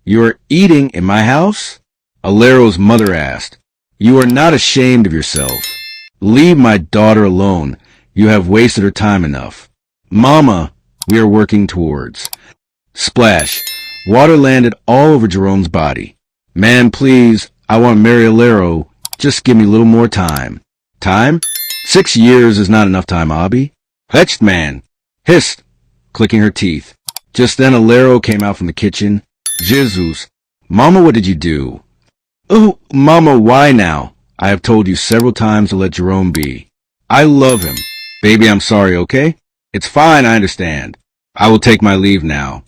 You are eating in my house? Alero's mother asked. You are not ashamed of yourself. Leave my daughter alone. You have wasted her time enough. Mama, we are working towards. Splash. Water landed all over Jerome's body. Man, please, I want to marry Alero. Just give me a little more time. Time? 6 years is not enough time, Abi. Fetched man. Hissed, clicking her teeth. Just then Alero came out from the kitchen. Jesus. Mama, what did you do? Oh, Mama, why now? I have told you several times to let Jerome be. I love him. Baby, I'm sorry, okay? It's fine, I understand. I will take my leave now.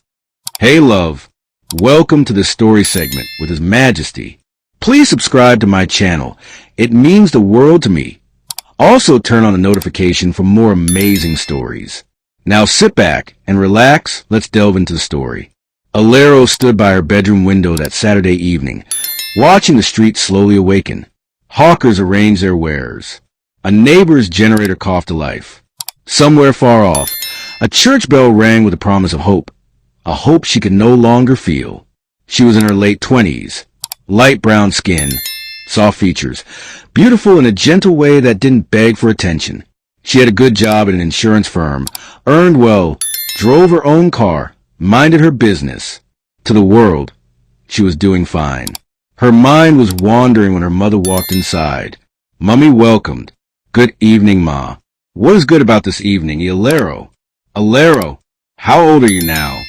Hey, love. Welcome to the story segment with His Majesty. Please subscribe to my channel. It means the world to me. Also turn on the notification for more amazing stories. Now sit back and relax. Let's delve into the story. Alero stood by her bedroom window that Saturday evening, watching the street slowly awaken. Hawkers arranged their wares. A neighbor's generator coughed to life. Somewhere far off, a church bell rang with the promise of hope. A hope she could no longer feel. She was in her late 20s. Light brown skin, soft features, beautiful in a gentle way that didn't beg for attention. She had a good job at an insurance firm, earned well, drove her own car, minded her business. To the world, she was doing fine. Her mind was wandering when her mother walked inside. Mummy welcomed. Good evening, Ma. What is good about this evening, Alero? Alero, how old are you now?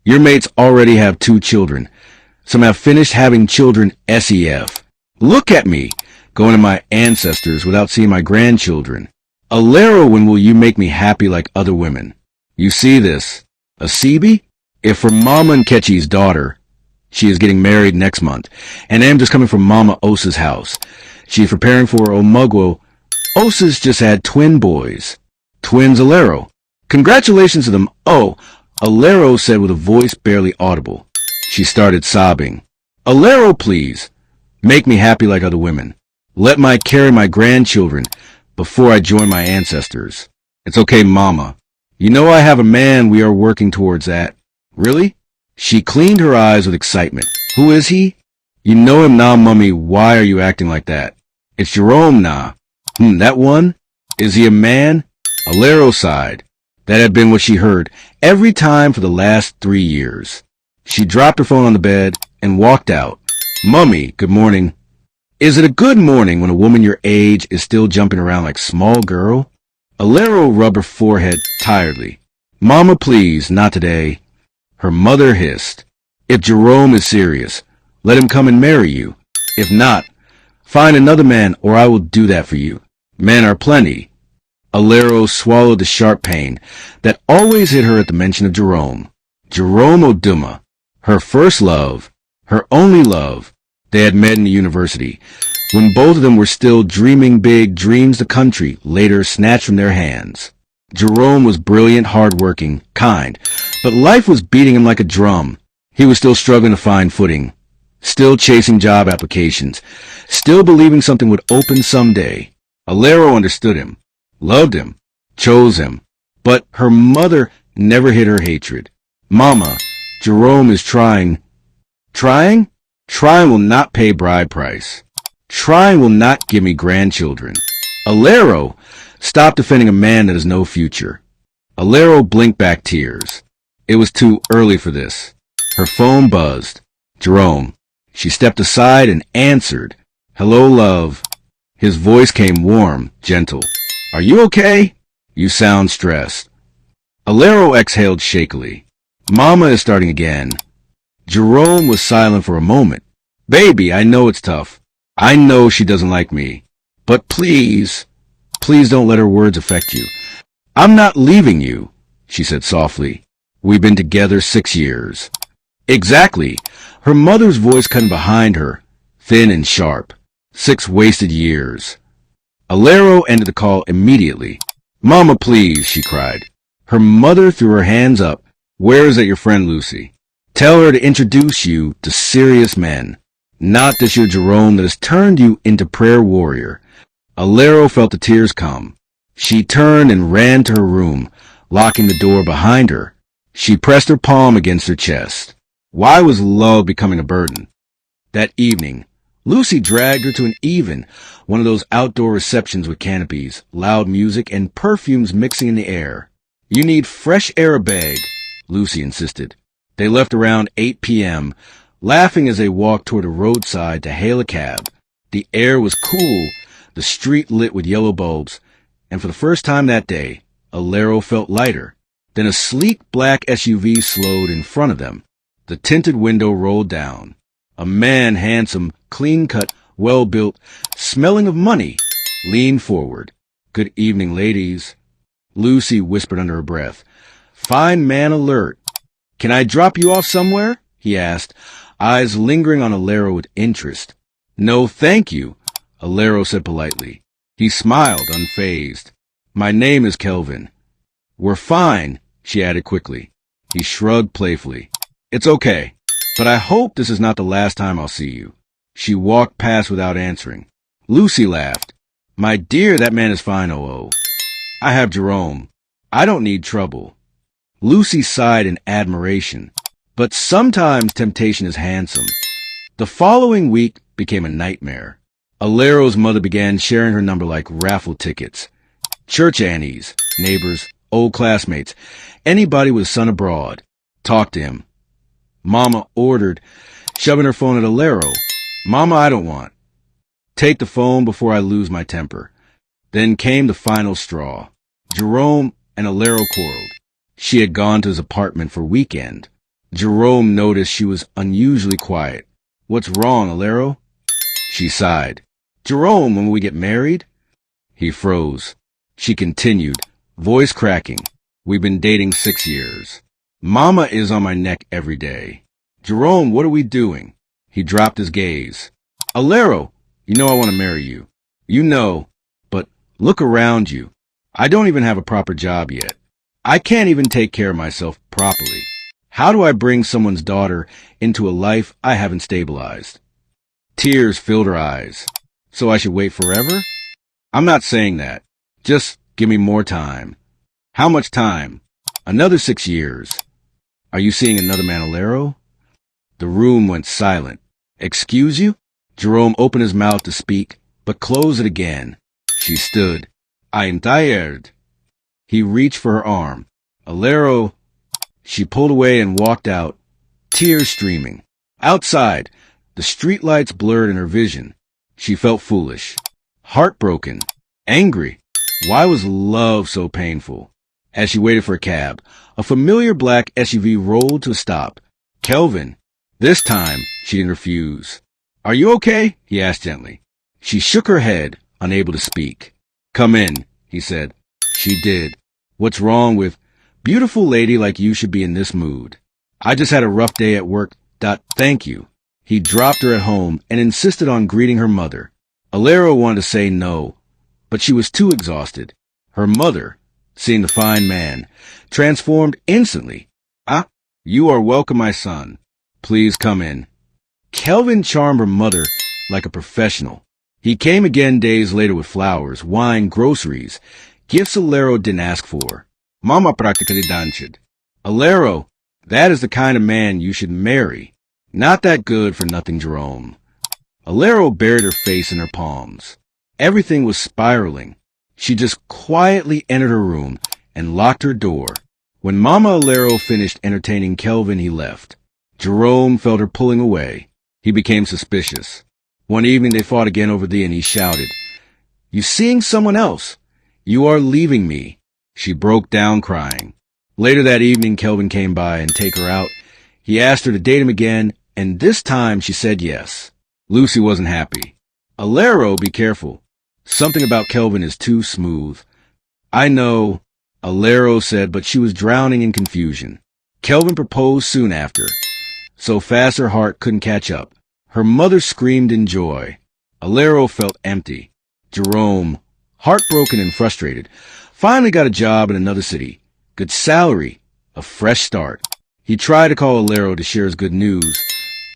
Your mates already have 2 children. Some have finished having children SEF. Look at me, going to my ancestors without seeing my grandchildren. Alero, when will you make me happy like other women? You see this? A Sebi? If for Mama Nkechi's daughter, she is getting married next month, and I am just coming from Mama Osa's house. She is preparing for Omugwo. Osa's just had twin boys. Twins, Alero. Congratulations to them. Oh, Alero said with a voice barely audible. She started sobbing. Alero, please. Make me happy like other women. Let me carry my grandchildren before I join my ancestors. It's okay, Mama. You know I have a man. We are working towards that. Really? She cleaned her eyes with excitement. Who is he? You know him now, Mummy. Why are you acting like that? It's Jerome now. That one? Is he a man? Alero sighed. That had been what she heard every time for the last 3 years. She dropped her phone on the bed and walked out. Mummy, good morning. Is it a good morning when a woman your age is still jumping around like small girl? Alero rubbed her forehead tiredly. Mama, please, not today. Her mother hissed. If Jerome is serious, let him come and marry you. If not, find another man or I will do that for you. Men are plenty. Alero swallowed the sharp pain that always hit her at the mention of Jerome. Jerome Oduma, her first love, her only love. They had met in the university, when both of them were still dreaming big dreams the country later snatched from their hands. Jerome was brilliant, hard-working, kind, but life was beating him like a drum. He was still struggling to find footing, still chasing job applications, still believing something would open someday. Alero understood him, loved him, chose him, but her mother never hid her hatred. Mama, Jerome is trying. Trying? Trying will not pay bride price. Trying will not give me grandchildren. Alero, stop defending a man that has no future. Alero blinked back tears. It was too early for this. Her phone buzzed. Jerome. She stepped aside and answered. Hello, love. His voice came warm, gentle. Are you okay? You sound stressed. Alero exhaled shakily. Mama is starting again. Jerome was silent for a moment. Baby, I know it's tough. I know she doesn't like me. But please, please don't let her words affect you. I'm not leaving you, she said softly. We've been together 6 years. Exactly. Her mother's voice came behind her, thin and sharp. 6 wasted years. Alero ended the call immediately. Mama, please, she cried. Her mother threw her hands up. Where is that your friend Lucy? Tell her to introduce you to serious men, not this your Jerome that has turned you into prayer warrior. Alero felt the tears come. She turned and ran to her room, locking the door behind her. She pressed her palm against her chest. Why was love becoming a burden? That evening, Lucy dragged her to an even, one of those outdoor receptions with canopies, loud music, and perfumes mixing in the air. You need fresh air, bag, Lucy insisted. They left around 8 p.m., laughing as they walked toward a roadside to hail a cab. The air was cool, the street lit with yellow bulbs, and for the first time that day, Alero felt lighter. Then a sleek black SUV slowed in front of them. The tinted window rolled down. A man, handsome, clean-cut, well-built, smelling of money, leaned forward. "Good evening, ladies," Lucy whispered under her breath. "Fine man alert." "Can I drop you off somewhere?" he asked, eyes lingering on Alero with interest. "No, thank you," Alero said politely. He smiled, unfazed. "My name is Kelvin." "We're fine," she added quickly. He shrugged playfully. "It's okay, but I hope this is not the last time I'll see you." She walked past without answering. Lucy laughed. "My dear, that man is fine, oh. I have Jerome. I don't need trouble." Lucy sighed in admiration. But sometimes temptation is handsome. The following week became a nightmare. Alero's mother began sharing her number like raffle tickets. Church aunties, neighbors, old classmates, anybody with a son abroad. Talk to him. Mama ordered, shoving her phone at Alero. "Mama, I don't want." "Take the phone before I lose my temper." Then came the final straw. Jerome and Alero quarreled. She had gone to his apartment for weekend. Jerome noticed she was unusually quiet. "What's wrong, Alero?" She sighed. "Jerome, when we get married?" He froze. She continued, voice cracking. "We've been dating 6 years. Mama is on my neck every day. Jerome, what are we doing?" He dropped his gaze. "Alero, you know I want to marry you. You know, but look around you. I don't even have a proper job yet. I can't even take care of myself properly. How do I bring someone's daughter into a life I haven't stabilized?" Tears filled her eyes. "So I should wait forever?" "I'm not saying that. Just give me more time." "How much time?" "Another 6 years." "Are you seeing another man, Alero?" The room went silent. "Excuse you?" Jerome opened his mouth to speak, but closed it again. She stood. "I'm tired." He reached for her arm. "Alero." She pulled away and walked out, tears streaming. Outside, the streetlights blurred in her vision. She felt foolish, heartbroken, angry. Why was love so painful? As she waited for a cab, a familiar black SUV rolled to a stop. "Kelvin." This time, she didn't refuse. "Are you okay?" he asked gently. She shook her head, unable to speak. "Come in," he said. She did. "What's wrong with—" "Beautiful lady like you should be in this mood." "I just had a rough day at work. Thank you." He dropped her at home and insisted on greeting her mother. Alero wanted to say no, but she was too exhausted. Her mother, seeing the fine man, transformed instantly. "Ah, you are welcome, my son. Please come in." Kelvin charmed her mother like a professional. He came again days later with flowers, wine, groceries, gifts Alero didn't ask for. Mama practically danced. "Alero, that is the kind of man you should marry. Not that good for nothing, Jerome." Alero buried her face in her palms. Everything was spiraling. She just quietly entered her room and locked her door. When Mama Alero finished entertaining Kelvin, he left. Jerome felt her pulling away. He became suspicious. One evening they fought again over the inn. He shouted, "You seeing someone else? You are leaving me." She broke down crying. Later that evening, Kelvin came by and take her out. He asked her to date him again, and this time she said yes. Lucy wasn't happy. "Alero, be careful. Something about Kelvin is too smooth." "I know," Alero said, but she was drowning in confusion. Kelvin proposed soon after, so fast her heart couldn't catch up. Her mother screamed in joy. Alero felt empty. Jerome, heartbroken and frustrated, finally got a job in another city. Good salary, a fresh start. He tried to call Alero to share his good news,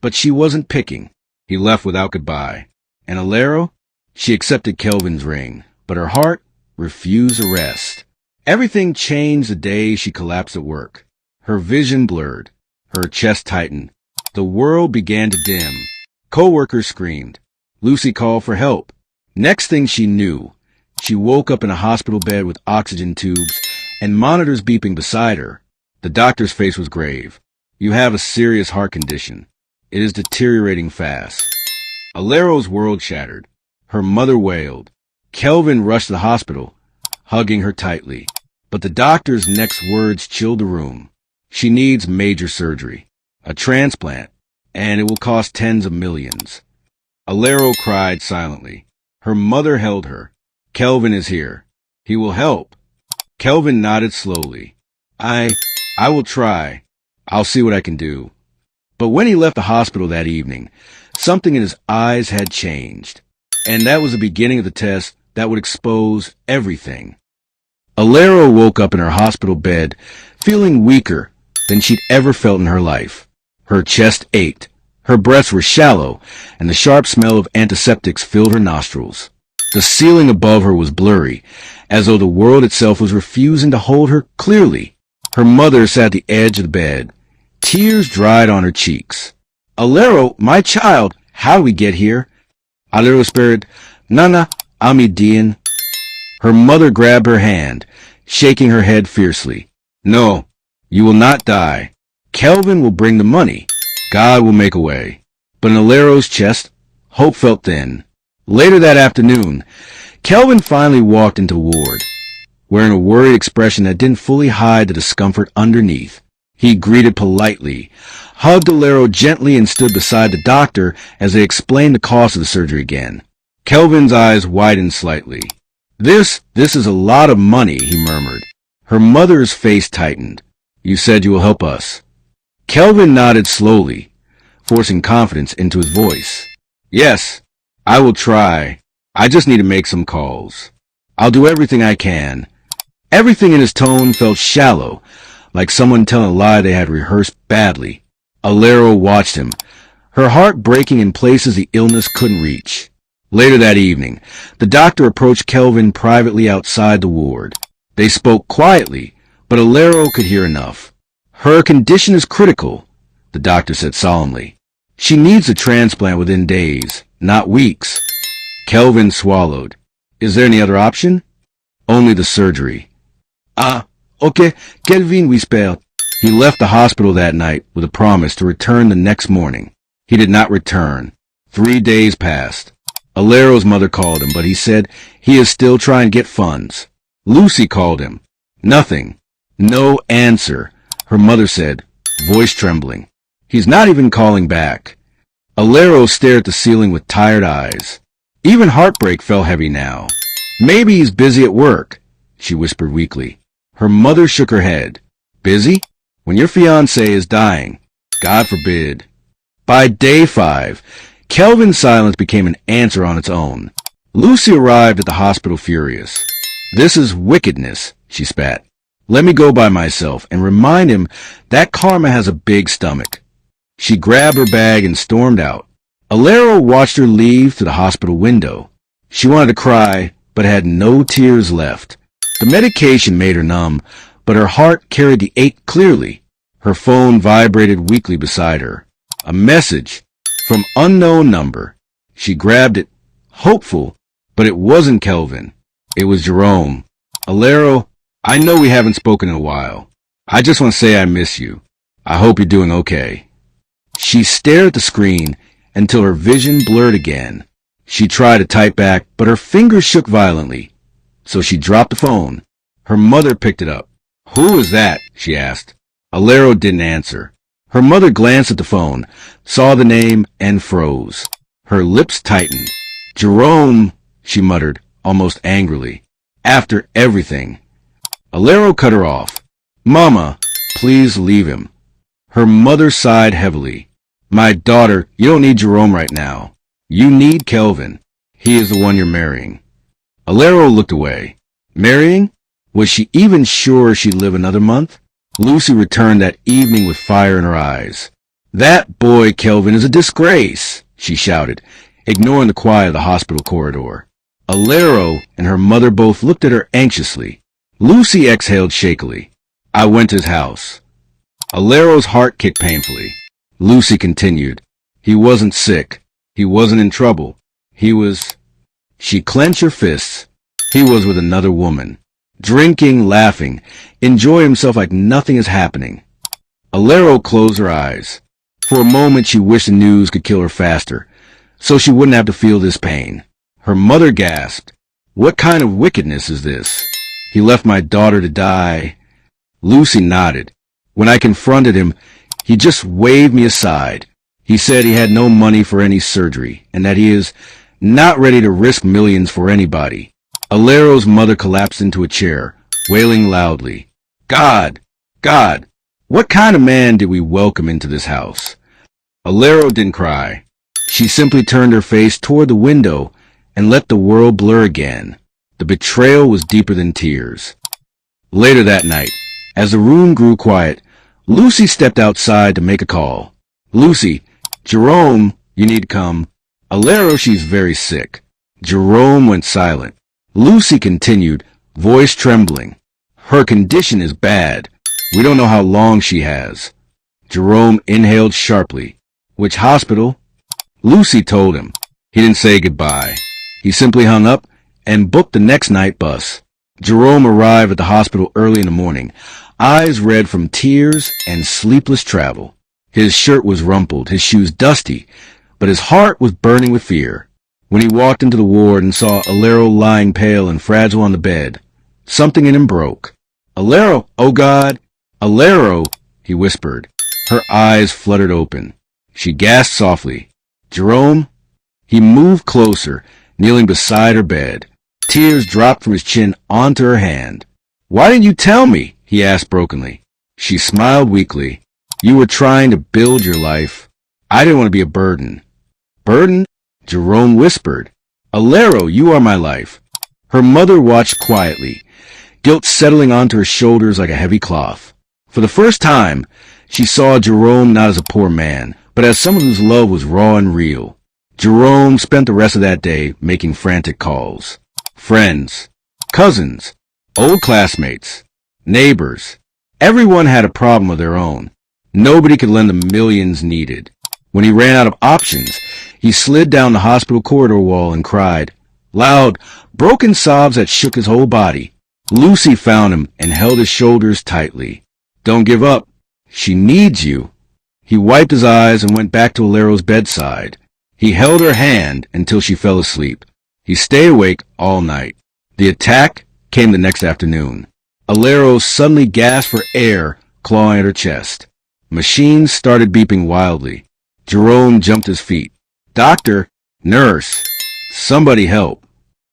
but she wasn't picking. He left without goodbye. And Alero? She accepted Kelvin's ring, but her heart refused to rest. Everything changed the day she collapsed at work. Her vision blurred. Her chest tightened. The world began to dim. Co-workers screamed. Lucy called for help. Next thing she knew, she woke up in a hospital bed with oxygen tubes and monitors beeping beside her. The doctor's face was grave. You have a serious heart condition. It is deteriorating fast. Alero's world shattered. Her mother wailed. Kelvin rushed to the hospital, hugging her tightly. But the doctor's next words chilled the room. She needs major surgery, a transplant, and it will cost tens of millions. Alero cried silently. Her mother held her. Kelvin is here. He will help. Kelvin nodded slowly. I will try. I'll see what I can do. But when he left the hospital that evening, something in his eyes had changed. And that was the beginning of the test that would expose everything. Alero woke up in her hospital bed, feeling weaker than she'd ever felt in her life. Her chest ached, her breaths were shallow, and the sharp smell of antiseptics filled her nostrils. The ceiling above her was blurry, as though the world itself was refusing to hold her clearly. Her mother sat at the edge of the bed. Tears dried on her cheeks. Alero, my child, how did we get here? Alero whispered, Nana, Amidian. Her mother grabbed her hand, shaking her head fiercely. No, you will not die. Kelvin will bring the money. God will make a way. But in Alero's chest, hope felt thin. Later that afternoon, Kelvin finally walked into the ward, wearing a worried expression that didn't fully hide the discomfort underneath. He greeted politely, hugged Alero gently, and stood beside the doctor as they explained the cost of the surgery again. Kelvin's eyes widened slightly. This is a lot of money, he murmured. Her mother's face tightened. You said you will help us. Kelvin nodded slowly, forcing confidence into his voice. Yes, I will try. I just need to make some calls. I'll do everything I can. Everything in his tone felt shallow, like someone telling a lie they had rehearsed badly. Alero watched him, her heart breaking in places the illness couldn't reach. Later that evening, the doctor approached Kelvin privately outside the ward. They spoke quietly, but Alero could hear enough. Her condition is critical, the doctor said solemnly. She needs a transplant within days, not weeks. Kelvin swallowed. Is there any other option? Only the surgery. Okay, Kelvin whispered. He left the hospital that night with a promise to return the next morning. He did not return. 3 days passed. Alero's mother called him, but he said he is still trying to get funds. Lucy called him. Nothing. No answer, her mother said, voice trembling. He's not even calling back. Alero stared at the ceiling with tired eyes. Even heartbreak felt heavy now. Maybe he's busy at work, she whispered weakly. Her mother shook her head. Busy? When your fiancé is dying. God forbid. By day 5, Kelvin's silence became an answer on its own. Lucy arrived at the hospital furious. This is wickedness, she spat. Let me go by myself and remind him that karma has a big stomach. She grabbed her bag and stormed out. Alero watched her leave to the hospital window. She wanted to cry, but had no tears left. The medication made her numb, but her heart carried the ache clearly. Her phone vibrated weakly beside her. A message from unknown number. She grabbed it, hopeful, but it wasn't Kelvin. It was Jerome. Alero, I know we haven't spoken in a while. I just want to say I miss you. I hope you're doing okay. She stared at the screen until her vision blurred again. She tried to type back, but her fingers shook violently. So she dropped the phone. Her mother picked it up. Who is that? She asked. Alero didn't answer. Her mother glanced at the phone, saw the name, and froze. Her lips tightened. Jerome, she muttered, almost angrily. After everything. Alero cut her off. Mama, please leave him. Her mother sighed heavily. My daughter, you don't need Jerome right now. You need Kelvin. He is the one you're marrying. Alero looked away. Marrying? Was she even sure she'd live another month? Lucy returned that evening with fire in her eyes. That boy Kelvin is a disgrace, she shouted, ignoring the quiet of the hospital corridor. Alero and her mother both looked at her anxiously. Lucy exhaled shakily. I went to his house. Alero's heart kicked painfully. Lucy continued. He wasn't sick. He wasn't in trouble. He was... She clenched her fists. He was with another woman. Drinking, laughing, enjoy himself like nothing is happening. Alero closed her eyes. For a moment she wished the news could kill her faster, so she wouldn't have to feel this pain. Her mother gasped. What kind of wickedness is this? He left my daughter to die. Lucy nodded. When I confronted him, he just waved me aside. He said he had no money for any surgery, and that he is not ready to risk millions for anybody. Alero's mother collapsed into a chair, wailing loudly. God! God! What kind of man did we welcome into this house? Alero didn't cry. She simply turned her face toward the window and let the world blur again. The betrayal was deeper than tears. Later that night, as the room grew quiet, Lucy stepped outside to make a call. Lucy, Jerome, you need to come. Alero, she's very sick. Jerome went silent. Lucy continued, voice trembling. Her condition is bad. We don't know how long she has. Jerome inhaled sharply. Which hospital? Lucy told him. He didn't say goodbye. He simply hung up and booked the next night bus. Jerome arrived at the hospital early in the morning, eyes red from tears and sleepless travel. His shirt was rumpled, his shoes dusty, but his heart was burning with fear. When he walked into the ward and saw Alero lying pale and fragile on the bed, something in him broke. Alero, oh God! Alero, he whispered. Her eyes fluttered open. She gasped softly. Jerome? He moved closer, kneeling beside her bed. Tears dropped from his chin onto her hand. Why didn't you tell me? He asked brokenly. She smiled weakly. You were trying to build your life. I didn't want to be a burden. Burden? Jerome whispered. Alero, you are my life. Her mother watched quietly, guilt settling onto her shoulders like a heavy cloth. For the first time, she saw Jerome not as a poor man, but as someone whose love was raw and real. Jerome spent the rest of that day making frantic calls. Friends, cousins, old classmates, neighbors. Everyone had a problem of their own. Nobody could lend the millions needed. When he ran out of options, he slid down the hospital corridor wall and cried. Loud, broken sobs that shook his whole body. Lucy found him and held his shoulders tightly. Don't give up. She needs you. He wiped his eyes and went back to Alero's bedside. He held her hand until she fell asleep. He stayed awake all night. The attack came the next afternoon. Alero suddenly gasped for air, clawing at her chest. Machines started beeping wildly. Jerome jumped to his feet. Doctor, nurse, somebody help.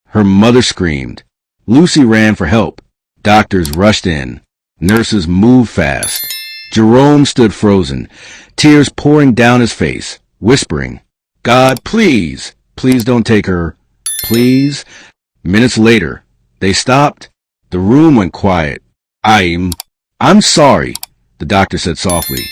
Her mother screamed. Lucy ran for help. Doctors rushed in. Nurses moved fast. Jerome stood frozen, tears pouring down his face, whispering, God, please, please don't take her. Please. Minutes later, they stopped. The room went quiet. I'm sorry, the doctor said softly.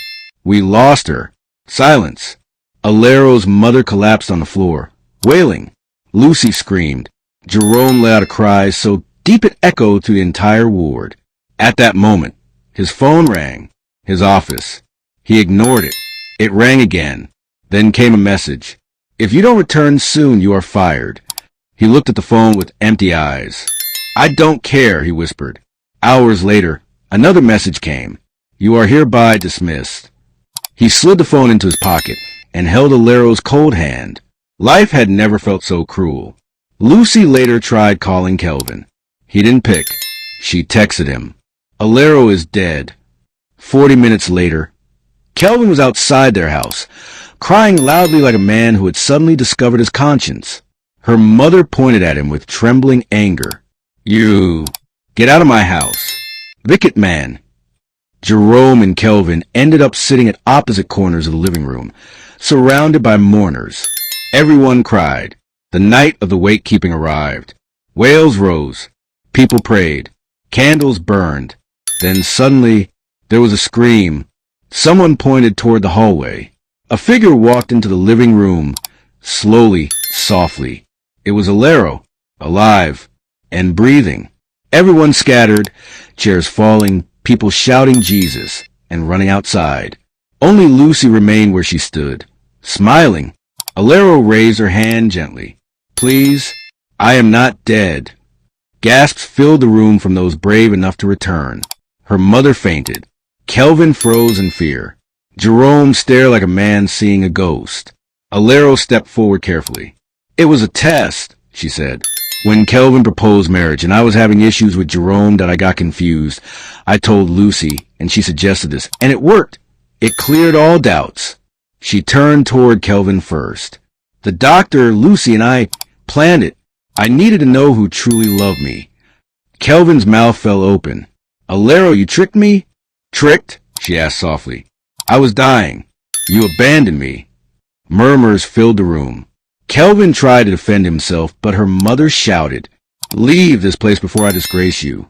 We lost her. Silence. Alero's mother collapsed on the floor, wailing. Lucy screamed. Jerome let out a cry so deep it echoed through the entire ward. At that moment, his phone rang. His office. He ignored it. It rang again. Then came a message. If you don't return soon, you are fired. He looked at the phone with empty eyes. I don't care, he whispered. Hours later, another message came. You are hereby dismissed. He slid the phone into his pocket and held Alero's cold hand. Life had never felt so cruel. Lucy later tried calling Kelvin. He didn't pick. She texted him. Alero is dead. 40 minutes later, Kelvin was outside their house, crying loudly like a man who had suddenly discovered his conscience. Her mother pointed at him with trembling anger. You, get out of my house. Wicked man. Jerome and Kelvin ended up sitting at opposite corners of the living room, surrounded by mourners. Everyone cried. The night of the wake-keeping arrived. Wails rose. People prayed. Candles burned. Then suddenly, there was a scream. Someone pointed toward the hallway. A figure walked into the living room, slowly, softly. It was Alero, alive, and breathing. Everyone scattered, chairs falling, people shouting Jesus, and running outside. Only Lucy remained where she stood, smiling. Alero raised her hand gently. Please, I am not dead. Gasps filled the room from those brave enough to return. Her mother fainted. Kelvin froze in fear. Jerome stared like a man seeing a ghost. Alero stepped forward carefully. It was a test, she said. When Kelvin proposed marriage and I was having issues with Jerome that I got confused, I told Lucy and she suggested this, and it worked. It cleared all doubts. She turned toward Kelvin first. The doctor, Lucy, and I planned it. I needed to know who truly loved me. Kelvin's mouth fell open. Alero, you tricked me? Tricked? She asked softly. I was dying. You abandoned me. Murmurs filled the room. Kelvin tried to defend himself, but her mother shouted, Leave this place before I disgrace you.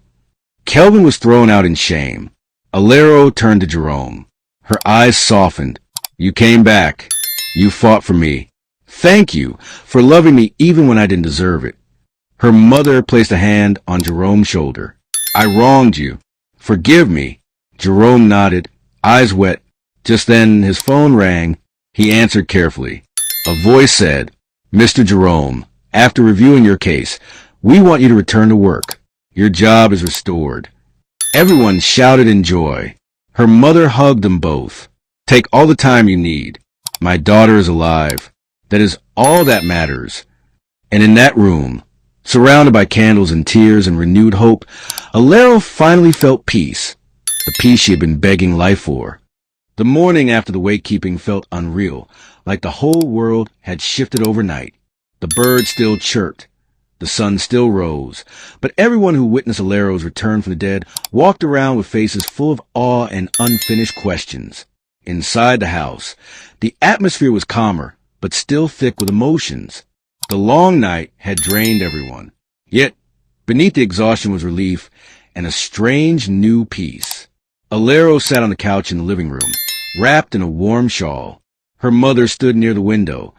Kelvin was thrown out in shame. Alero turned to Jerome. Her eyes softened. You came back. You fought for me. Thank you for loving me even when I didn't deserve it. Her mother placed a hand on Jerome's shoulder. I wronged you. Forgive me. Jerome nodded, eyes wet. Just then his phone rang. He answered carefully. A voice said, Mr. Jerome, after reviewing your case, we want you to return to work. Your job is restored. Everyone shouted in joy. Her mother hugged them both. Take all the time you need. My daughter is alive. That is all that matters. And in that room, surrounded by candles and tears and renewed hope, Alero finally felt peace. The peace she had been begging life for. The morning after the wakekeeping felt unreal, like the whole world had shifted overnight. The birds still chirped. The sun still rose. But everyone who witnessed Alero's return from the dead walked around with faces full of awe and unfinished questions. Inside the house, the atmosphere was calmer, but still thick with emotions. The long night had drained everyone. Yet, beneath the exhaustion was relief and a strange new peace. Alero sat on the couch in the living room, wrapped in a warm shawl. Her mother stood near the window,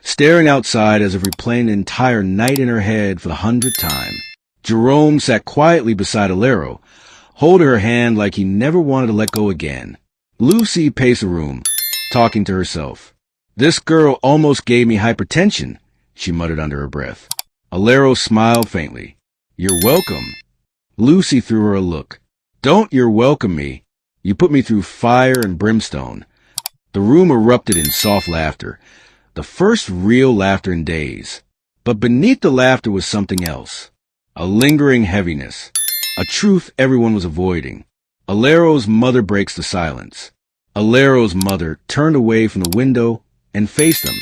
staring outside as if replaying the entire night in her head for the 100th time. Jerome sat quietly beside Alero, holding her hand like he never wanted to let go again. Lucy paced the room, talking to herself. This girl almost gave me hypertension, she muttered under her breath. Alero smiled faintly. You're welcome. Lucy threw her a look. Don't you're welcome me. You put me through fire and brimstone. The room erupted in soft laughter, the first real laughter in days. But beneath the laughter was something else. A lingering heaviness. A truth everyone was avoiding. Alero's mother breaks the silence. Alero's mother turned away from the window and faced them.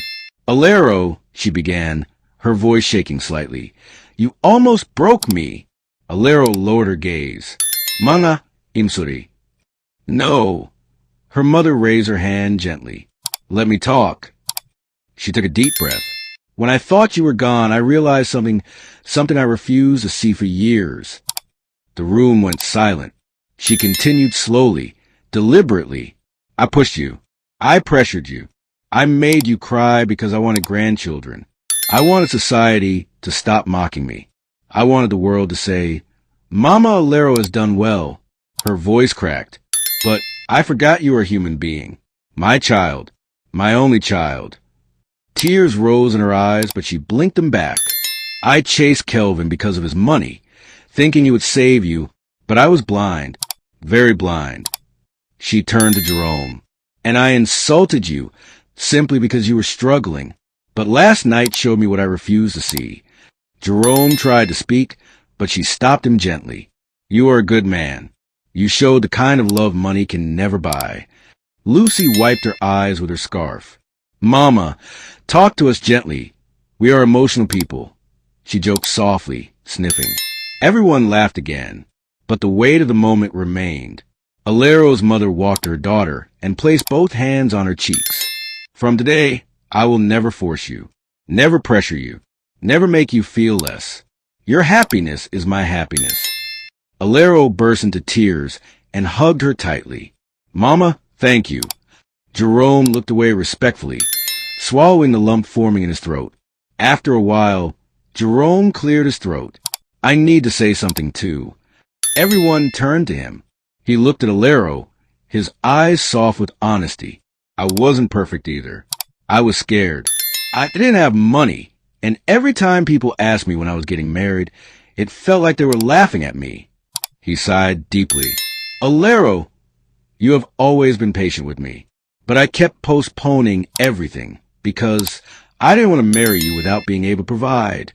Alero, she began, her voice shaking slightly. You almost broke me. Alero lowered her gaze. Mga imsuri. No. Her mother raised her hand gently. Let me talk. She took a deep breath. When I thought you were gone, I realized something I refused to see for years. The room went silent. She continued slowly, deliberately. I pushed you. I pressured you. I made you cry because I wanted grandchildren. I wanted society to stop mocking me. I wanted the world to say, Mama Alero has done well. Her voice cracked. But I forgot you were a human being. My child. My only child. Tears rose in her eyes, but she blinked them back. I chased Kelvin because of his money, thinking he would save you, but I was blind. Very blind. She turned to Jerome. And I insulted you simply because you were struggling. But last night showed me what I refused to see. Jerome tried to speak, but she stopped him gently. You are a good man. You showed the kind of love money can never buy. Lucy wiped her eyes with her scarf. Mama, talk to us gently. We are emotional people. She joked softly, sniffing. Everyone laughed again, but the weight of the moment remained. Alero's mother walked to her daughter and placed both hands on her cheeks. From today, I will never force you, never pressure you, never make you feel less. Your happiness is my happiness. Alero burst into tears and hugged her tightly. Mama, thank you. Jerome looked away respectfully, swallowing the lump forming in his throat. After a while, Jerome cleared his throat. I need to say something too. Everyone turned to him. He looked at Alero, his eyes soft with honesty. I wasn't perfect either. I was scared. I didn't have money, and every time people asked me when I was getting married, it felt like they were laughing at me. He sighed deeply. Alero, you have always been patient with me, but I kept postponing everything because I didn't want to marry you without being able to provide.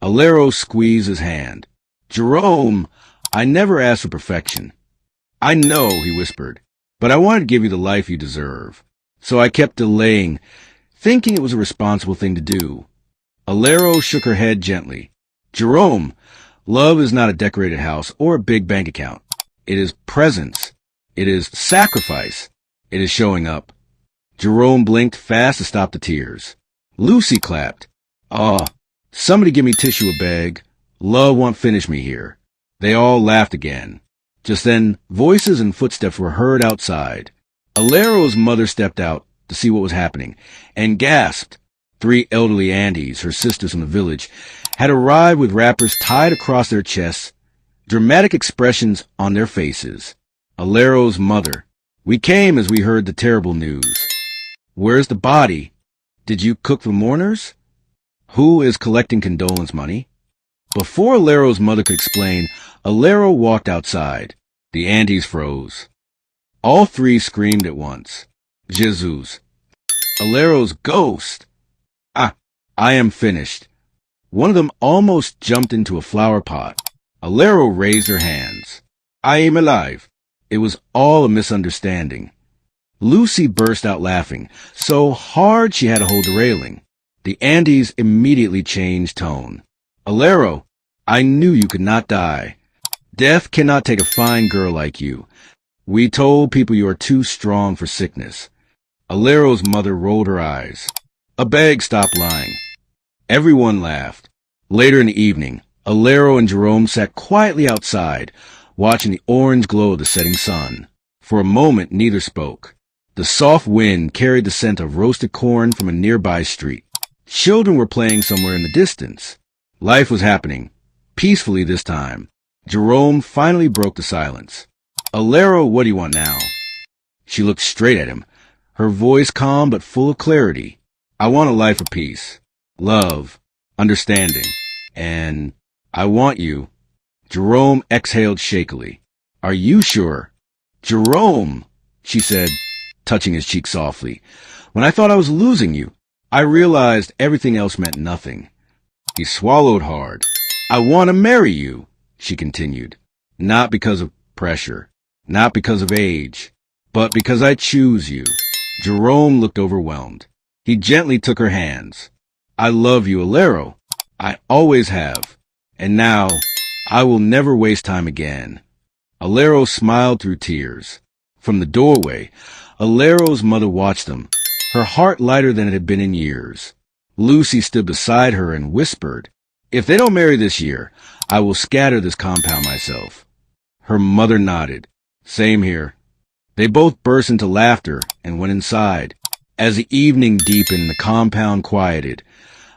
Alero squeezed his hand. Jerome, I never asked for perfection. I know, he whispered, but I wanted to give you the life you deserve. So I kept delaying, thinking it was a responsible thing to do. Alero shook her head gently. Jerome, love is not a decorated house or a big bank account. It is presence. It is sacrifice. It is showing up. Jerome blinked fast to stop the tears. Lucy clapped. Somebody give me tissue a bag. Love won't finish me here. They all laughed again. Just then, voices and footsteps were heard outside. Alero's mother stepped out to see what was happening and gasped. 3 elderly aunties, her sisters from the village, had arrived with wrappers tied across their chests, dramatic expressions on their faces. Alero's mother. We came as we heard the terrible news. Where's the body? Did you cook the mourners? Who is collecting condolence money? Before Alero's mother could explain, Alero walked outside. The aunties froze. All 3 screamed at once. Jesus. Alero's ghost. I am finished. One of them almost jumped into a flower pot. Alero raised her hands. I am alive. It was all a misunderstanding. Lucy burst out laughing, so hard she had to hold the railing. The aunties immediately changed tone. Alero, I knew you could not die. Death cannot take a fine girl like you. We told people you are too strong for sickness. Alero's mother rolled her eyes. A bag, stop lying. Everyone laughed. Later in the evening, Alero and Jerome sat quietly outside, watching the orange glow of the setting sun. For a moment, neither spoke. The soft wind carried the scent of roasted corn from a nearby street. Children were playing somewhere in the distance. Life was happening, peacefully this time. Jerome finally broke the silence. Alero, what do you want now? She looked straight at him, her voice calm but full of clarity. I want a life of peace, love, understanding, and I want you. Jerome exhaled shakily. Are you sure? Jerome, she said, touching his cheek softly. When I thought I was losing you, I realized everything else meant nothing. He swallowed hard. I want to marry you, she continued. Not because of pressure, not because of age, but because I choose you. Jerome looked overwhelmed. He gently took her hands. I love you, Alero. I always have. And now, I will never waste time again. Alero smiled through tears. From the doorway, Alero's mother watched them, her heart lighter than it had been in years. Lucy stood beside her and whispered, If they don't marry this year, I will scatter this compound myself. Her mother nodded. Same here. They both burst into laughter and went inside. As the evening deepened and the compound quieted,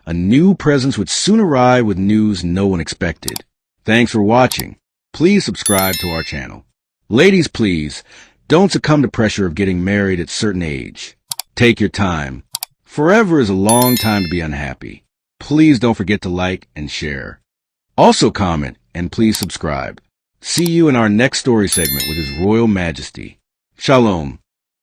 a new presence would soon arrive with news no one expected. Thanks for watching. Please subscribe to our channel. Ladies, please, don't succumb to pressure of getting married at a certain age. Take your time. Forever is a long time to be unhappy. Please don't forget to like and share. Also comment and please subscribe. See you in our next story segment with His Royal Majesty. Shalom.